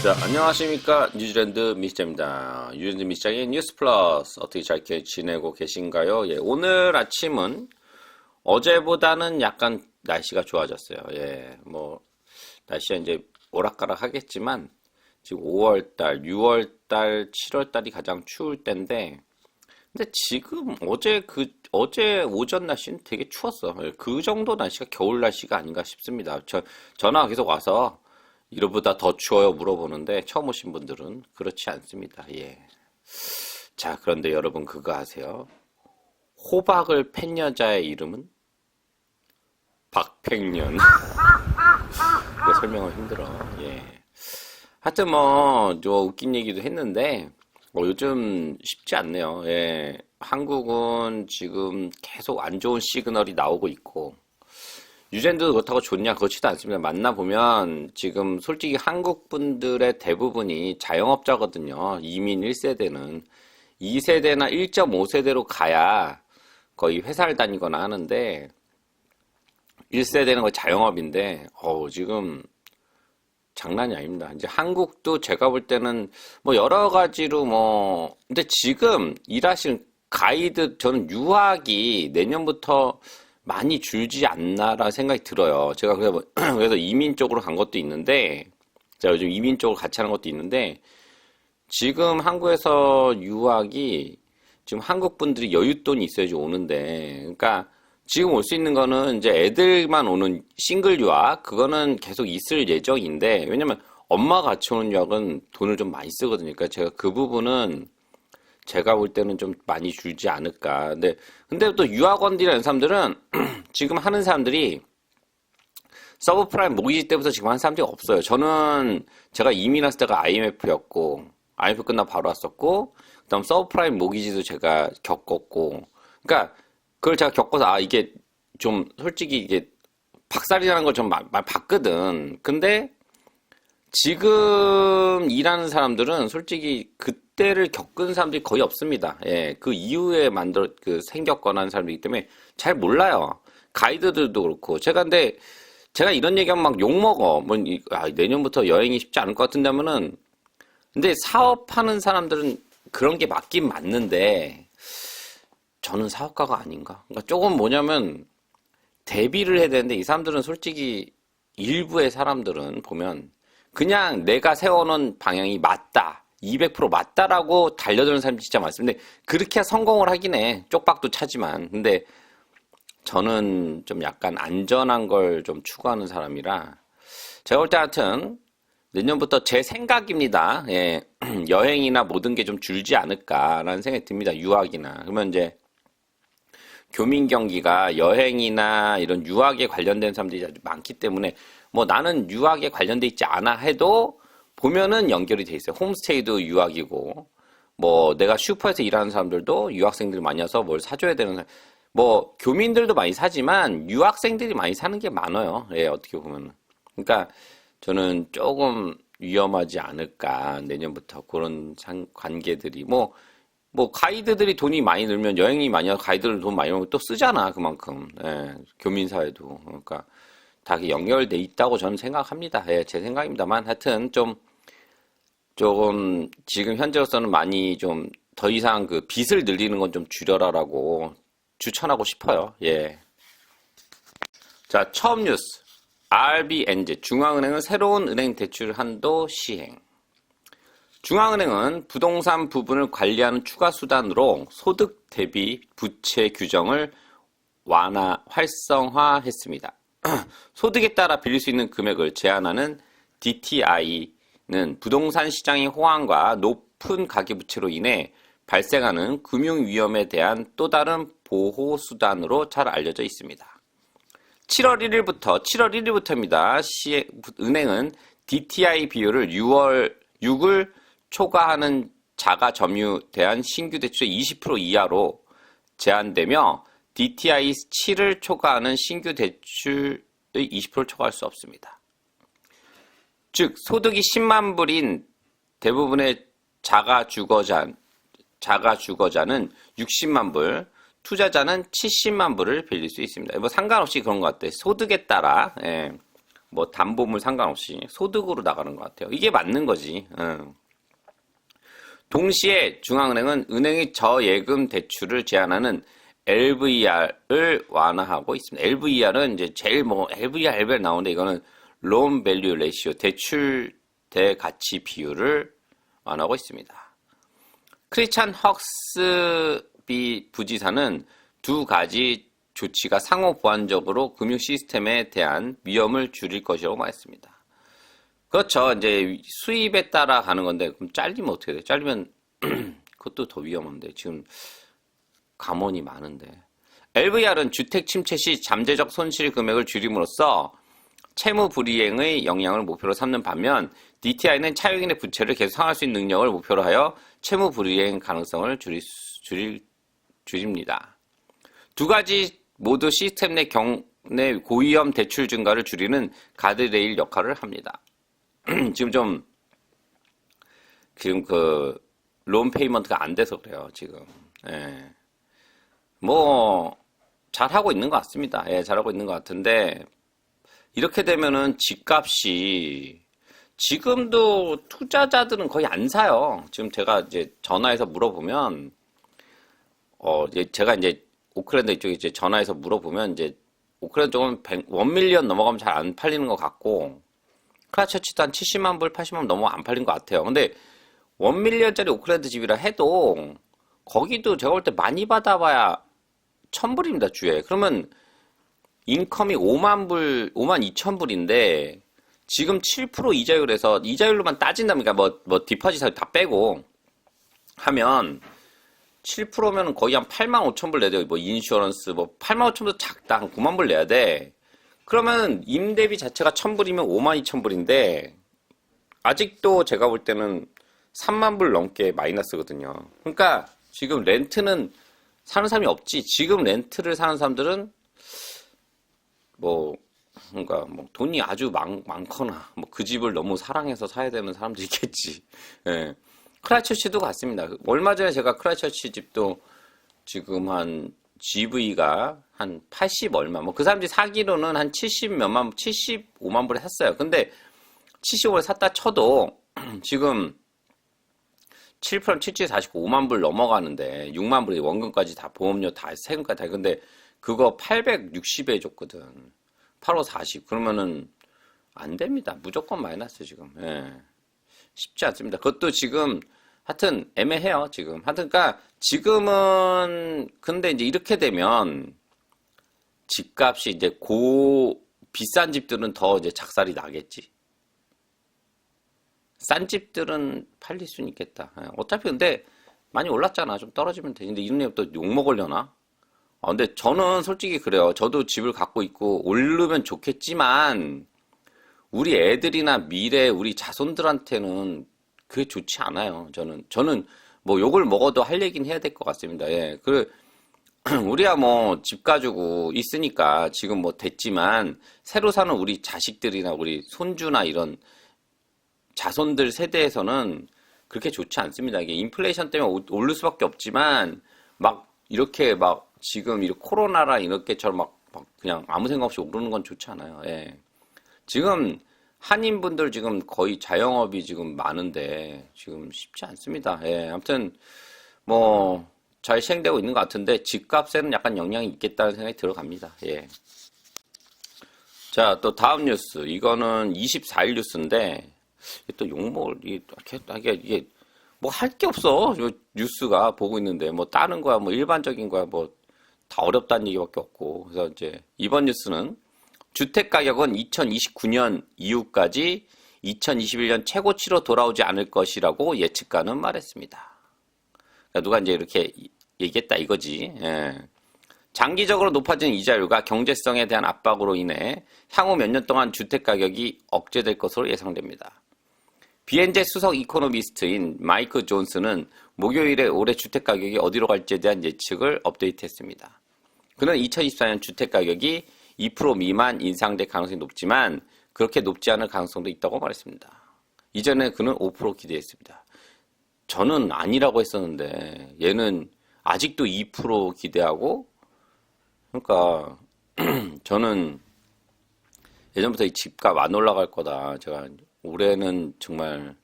자, 안녕하십니까. 뉴질랜드 미스터입니다. 뉴질랜드 미스터의 뉴스 플러스. 어떻게 잘 지내고 계신가요? 예, 오늘 아침은 어제보다는 약간 날씨가 좋아졌어요. 예, 뭐, 날씨가 이제 오락가락 하겠지만, 지금 5월달, 6월달, 7월달이 가장 추울 때인데, 근데 지금 어제 오전 날씨는 되게 추웠어. 예, 그 정도 날씨가 겨울 날씨가 아닌가 싶습니다. 전화가 계속 와서, 이거보다 더 추워요 물어보는데 처음 오신 분들은 그렇지 않습니다. 예. 자, 그런데 여러분 그거 아세요? 호박을 팬 여자의 이름은 박팽년. 그거 설명하기 힘들어. 예. 하여튼 좀 웃긴 얘기도 했는데 요즘 쉽지 않네요. 예. 한국은 지금 계속 안 좋은 시그널이 나오고 있고 뉴질랜드도 그렇다고 좋냐? 그렇지도 않습니다. 만나보면 지금 솔직히 한국 분들의 대부분이 자영업자거든요. 이민 1세대는. 2세대나 1.5세대로 가야 거의 회사를 다니거나 하는데 1세대는 거의 자영업인데 지금 장난이 아닙니다. 이제 한국도 제가 볼 때는 여러 가지로 근데 지금 일하시는 가이드 저는 유학이 내년부터 많이 줄지 않나라는 생각이 들어요. 제가 그래서 이민 쪽으로 간 것도 있는데, 제가 요즘 이민 쪽으로 같이 하는 것도 있는데, 지금 한국에서 유학이, 지금 한국 분들이 여윳돈이 있어야지 오는데, 그러니까 지금 올 수 있는 거는 이제 애들만 오는 싱글 유학, 그거는 계속 있을 예정인데, 왜냐면 엄마가 같이 오는 유학은 돈을 좀 많이 쓰거든요. 그러니까 제가 그 부분은 제가 볼 때는 좀 많이 줄지 않을까. 근데 또 유학원들이라는 사람들은 지금 하는 사람들이 서브프라임 모기지 때부터 지금 하는 사람들이 없어요. 제가 이민 왔을 때가 IMF였고, IMF 끝나고 바로 왔었고, 그 다음 서브프라임 모기지도 제가 겪었고, 그러니까 그걸 제가 겪어서 이게 좀 솔직히 이게 박살이라는 걸 좀 많이 봤거든. 근데 지금 일하는 사람들은 솔직히 그때를 겪은 사람들이 거의 없습니다. 예, 그 이후에 생겼거나 하는 사람들이기 때문에 잘 몰라요. 가이드들도 그렇고. 근데 제가 이런 얘기하면 막 욕먹어. 내년부터 여행이 쉽지 않을 것 같은데 하면은, 근데 사업하는 사람들은 그런 게 맞긴 맞는데, 저는 사업가가 아닌가? 그러니까 조금 대비를 해야 되는데, 이 사람들은 솔직히 일부의 사람들은 보면, 그냥 내가 세워놓은 방향이 맞다. 200% 맞다라고 달려드는 사람이 진짜 많습니다. 근데 그렇게 성공을 하긴 해. 쪽박도 차지만. 근데 저는 좀 약간 안전한 걸 좀 추구하는 사람이라 제가 볼 때 하여튼 내년부터 제 생각입니다. 예. 여행이나 모든 게 좀 줄지 않을까라는 생각이 듭니다. 유학이나. 그러면 이제 교민 경기가 여행이나 이런 유학에 관련된 사람들이 아주 많기 때문에 나는 유학에 관련돼 있지 않아 해도 보면은 연결이 돼 있어요. 홈스테이도 유학이고 내가 슈퍼에서 일하는 사람들도 유학생들이 많이 와서 뭘 사줘야 되는 교민들도 많이 사지만 유학생들이 많이 사는 게 많아요. 예, 어떻게 보면은. 그러니까 저는 조금 위험하지 않을까 내년부터 그런 관계들이 가이드들이 돈이 많이 늘면 여행이 많이 와서 가이드들 돈 많이 오면 또 쓰잖아 그만큼. 예, 교민사회도. 그러니까 다 연결돼 있다고 저는 생각합니다. 예, 제 생각입니다만 하여튼 조금 지금 현재로서는 많이 좀 더 이상 그 빚을 늘리는 건 좀 줄여라라고 추천하고 싶어요. 예. 자, 처음 뉴스. RBNZ 중앙은행은 새로운 은행 대출 한도 시행. 중앙은행은 부동산 부분을 관리하는 추가 수단으로 소득 대비 부채 규정을 활성화했습니다. 소득에 따라 빌릴 수 있는 금액을 제한하는 DTI는 부동산 시장의 호황과 높은 가계부채로 인해 발생하는 금융 위험에 대한 또 다른 보호 수단으로 잘 알려져 있습니다. 7월 1일부터입니다. 은행은 DTI 비율을 6을 초과하는 자가 점유에 대한 신규 대출의 20% 이하로 제한되며 DTI 7을 초과하는 신규 대출의 20%를 초과할 수 없습니다. 즉 소득이 10만 불인 대부분의 자가 주거자는 60만 불, 투자자는 70만 불을 빌릴 수 있습니다. 상관없이 그런 것 같아요. 소득에 따라 뭐 담보물 상관없이 소득으로 나가는 것 같아요. 이게 맞는 거지. 동시에 중앙은행은 은행의 저예금 대출을 제한하는 LVR을 완화하고 있습니다. LVR은 이제 제일 LVR 나오는데 이거는 Loan Value Ratio, 대출 대 가치 비율을 완화하고 있습니다. 크리스찬 헉스비 부지사는 두 가지 조치가 상호 보완적으로 금융 시스템에 대한 위험을 줄일 것이라고 말했습니다. 그렇죠. 이제 수입에 따라 가는 건데, 그럼 잘리면 어떻게 돼? 잘리면 그것도 더 위험한데, 지금 감원이 많은데. LVR은 주택 침체 시 잠재적 손실 금액을 줄임으로써 채무 불이행의 영향을 목표로 삼는 반면, DTI는 차용인의 부채를 계속 상환할 수 있는 능력을 목표로 하여 채무 불이행 가능성을 줄입니다. 두 가지 모두 시스템 내 고위험 대출 증가를 줄이는 가드레일 역할을 합니다. 지금 론 페이먼트가 안 돼서 그래요, 지금. 예. 뭐, 잘하고 있는 것 같습니다. 예, 잘하고 있는 것 같은데, 이렇게 되면은 집값이, 지금도 투자자들은 거의 안 사요. 지금 제가 이제 전화해서 물어보면, 제가 이제 오클랜드 이쪽에 이제 전화해서 물어보면, 이제 오클랜드 쪽은 1밀리언 넘어가면 잘 안 팔리는 것 같고, 크라처치도 한 70만 불, 80만 불 넘어 안 팔린 것 같아요. 근데 1밀리언짜리 오클랜드 집이라 해도 거기도 제가 볼 때 많이 받아봐야 1000불입니다, 주에. 그러면 인컴이 5만 불, 5만 2천 불인데 지금 7% 이자율에서 이자율로만 따진다면 그러니까 뭐 디퍼짓 다 빼고 하면 7%면 거의 한 8만 5천 불 내야 돼요. 뭐 인슈어런스 뭐 8만 5천 불도 작다. 한 9만 불 내야 돼. 그러면 임대비 자체가 1000불이면 5만 2천 불인데 아직도 제가 볼 때는 3만 불 넘게 마이너스거든요. 그러니까 지금 렌트는 사는 사람이 없지. 지금 렌트를 사는 사람들은 그러니까 돈이 아주 많거나 그 집을 너무 사랑해서 사야 되는 사람도 있겠지. 예. 크라이처치도 같습니다. 얼마 전에 제가 크라이처치 집도 지금 한 GV가 한 80 얼마, 그 사람들이 사기로는 한 70 몇만, 75만 불에 샀어요. 근데 75불에 샀다 쳐도 지금 7% 77, 49, 5만 불 넘어가는데 6만 불이 원금까지 다 보험료 다 세금까지 다. 근데 그거 860에 줬거든. 8호 40. 그러면은 안 됩니다. 무조건 마이너스 지금. 예. 쉽지 않습니다. 그것도 지금 하여튼 애매해요, 지금. 하여튼, 그러니까 지금은, 근데 이제 이렇게 되면 집값이 이제 비싼 집들은 더 이제 작살이 나겠지. 싼 집들은 팔릴 수는 있겠다. 어차피 근데 많이 올랐잖아. 좀 떨어지면 되는데 이런 애또 욕먹으려나? 근데 저는 솔직히 그래요. 저도 집을 갖고 있고 오르면 좋겠지만 우리 애들이나 미래 우리 자손들한테는 그게 좋지 않아요. 저는 뭐 욕을 먹어도 할 얘기는 해야 될 것 같습니다. 예. 우리야 뭐 집 가지고 있으니까 지금 뭐 됐지만 새로 사는 우리 자식들이나 우리 손주나 이런 자손들 세대에서는 그렇게 좋지 않습니다. 이게 인플레이션 때문에 오를 수밖에 없지만 이렇게 지금 이 코로나라 이렇게처럼 그냥 아무 생각 없이 오르는 건 좋지 않아요. 예. 지금 한인분들 지금 거의 자영업이 지금 많은데 지금 쉽지 않습니다. 예. 아무튼 잘 시행되고 있는 것 같은데 집값에는 약간 영향이 있겠다는 생각이 들어갑니다. 예. 자, 또 다음 뉴스. 이거는 24일 뉴스인데 또 욕먹을 이게 뭐 할 게 없어. 뉴스가 보고 있는데 다른 거야 일반적인 거야 다 어렵다는 얘기밖에 없고. 그래서 이제 이번 뉴스는 주택 가격은 2029년 이후까지 2021년 최고치로 돌아오지 않을 것이라고 예측가는 말했습니다. 그러니까 누가 이제 이렇게 얘기했다 이거지. 예. 장기적으로 높아진 이자율과 경제성에 대한 압박으로 인해 향후 몇 년 동안 주택 가격이 억제될 것으로 예상됩니다. 비엔제 수석 이코노미스트인 마이크 존스는 목요일에 올해 주택 가격이 어디로 갈지에 대한 예측을 업데이트했습니다. 그는 2024년 주택 가격이 2% 미만 인상될 가능성이 높지만 그렇게 높지 않을 가능성도 있다고 말했습니다. 이전에 그는 5% 기대했습니다. 저는 아니라고 했었는데 얘는 아직도 2% 기대하고 그러니까 저는 예전부터 이 집값 안 올라갈 거다. 제가 올해는 정말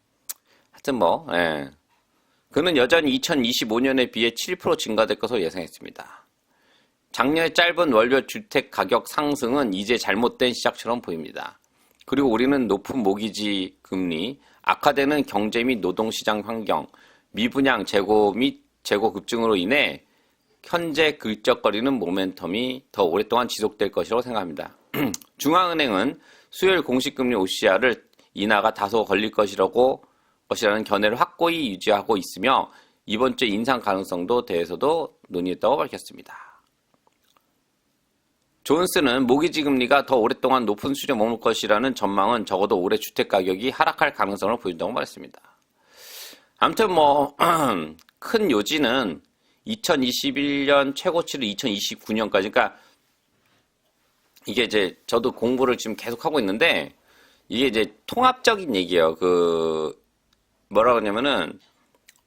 하여튼 뭐 그는 여전히 2025년에 비해 7% 증가될 것으로 예상했습니다. 작년의 짧은 월별 주택 가격 상승은 이제 잘못된 시작처럼 보입니다. 그리고 우리는 높은 모기지 금리, 악화되는 경제 및 노동시장 환경, 미분양 재고 및 재고 급증으로 인해 현재 긁적거리는 모멘텀이 더 오랫동안 지속될 것이라고 생각합니다. 중앙은행은 수요일 공식금리 OCR을 인하가 다소 걸릴 것이라는 견해를 확고히 유지하고 있으며 이번 주 인상 가능성도 대해서도 논의했다고 밝혔습니다. 존스는 모기지 금리가 더 오랫동안 높은 수준에 머물 것이라는 전망은 적어도 올해 주택 가격이 하락할 가능성을 보인다고 말했습니다. 아무튼 뭐 큰 요지는 2021년 최고치를 2029년까지, 그러니까 이게 이제 저도 공부를 지금 계속 하고 있는데 이게 이제 통합적인 얘기예요. 뭐라 그러냐면은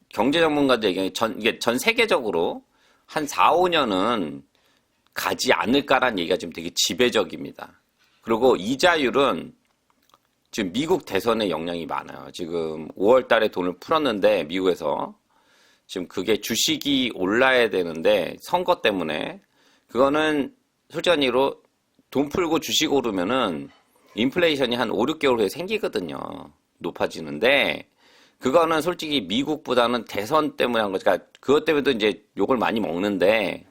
경제 전문가들 얘기하는 이게 전 세계적으로 한 4, 5년은 가지 않을까라는 얘기가 지금 되게 지배적입니다. 그리고 이자율은 지금 미국 대선에 영향이 많아요. 지금 5월 달에 돈을 풀었는데 미국에서 지금 그게 주식이 올라야 되는데 선거 때문에 그거는 솔직한 얘기로 돈 풀고 주식 오르면은 인플레이션이 한 5, 6개월 후에 생기거든요. 높아지는데 그거는 솔직히 미국보다는 대선 때문에 한 거죠. 그러니까 그것 때문에도 이제 욕을 많이 먹는데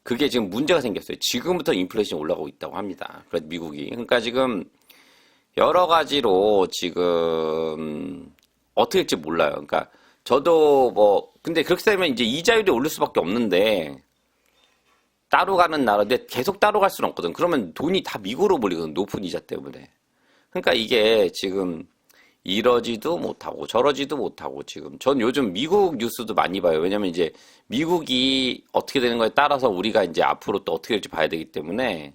그게 지금 문제가 생겼어요. 지금부터 인플레이션이 올라가고 있다고 합니다. 그래서 미국이. 그러니까 지금 여러 가지로 지금 어떻게 될지 몰라요. 그러니까 저도 뭐 근데 그렇게 되면 이제 이자율이 오를 수밖에 없는데 따로 가는 나라인데 계속 따로 갈 수는 없거든. 그러면 돈이 다 미국으로 몰리거든. 높은 이자 때문에. 그러니까 이게 지금 이러지도 못하고 저러지도 못하고 지금 전 요즘 미국 뉴스도 많이 봐요. 왜냐면 이제 미국이 어떻게 되는 거에 따라서 우리가 이제 앞으로 또 어떻게 될지 봐야 되기 때문에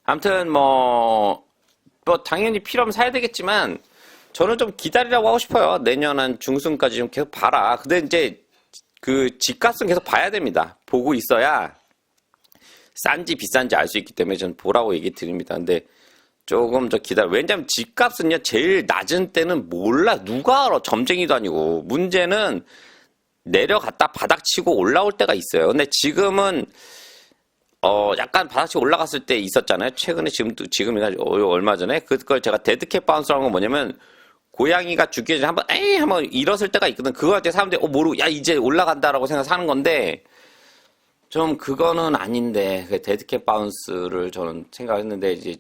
아무튼 뭐 당연히 필요하면 사야 되겠지만 저는 좀 기다리라고 하고 싶어요. 내년 한 중순까지 좀 계속 봐라. 근데 이제 그 집값은 계속 봐야 됩니다. 보고 있어야 싼지 비싼지 알 수 있기 때문에 저는 보라고 얘기 드립니다. 근데 조금 더 기다려. 왜냐면 집값은요, 제일 낮은 때는 몰라. 누가 알아. 점쟁이도 아니고. 문제는 내려갔다 바닥치고 올라올 때가 있어요. 근데 지금은, 약간 바닥치고 올라갔을 때 있었잖아요. 최근에 지금이나 얼마 전에. 그걸 제가 데드캣 바운스라는 건 뭐냐면, 고양이가 죽기 전에 한번 일었을 때가 있거든. 그거 할 때 사람들이, 모르고, 야, 이제 올라간다라고 생각해서 하는 건데, 좀 그거는 아닌데, 그 데드캣 바운스를 저는 생각했는데, 이제,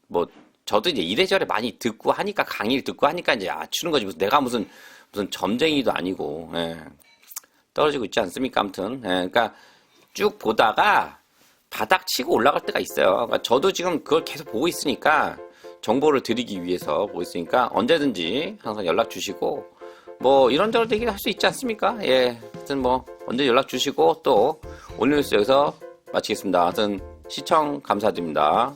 뭐 저도 이제 이래저래 많이 듣고 하니까 강의를 듣고 하니까 이제 추는 거지. 내가 무슨 점쟁이도 아니고 떨어지고 있지 않습니까? 아무튼 그러니까 쭉 보다가 바닥 치고 올라갈 때가 있어요. 그러니까 저도 지금 그걸 계속 보고 있으니까 정보를 드리기 위해서 보고 있으니까 언제든지 항상 연락 주시고 뭐 이런저런 얘기 할 수 있지 않습니까? 하여튼 뭐 언제 연락 주시고 또 오늘 뉴스 여기서 마치겠습니다. 하여튼 시청 감사드립니다.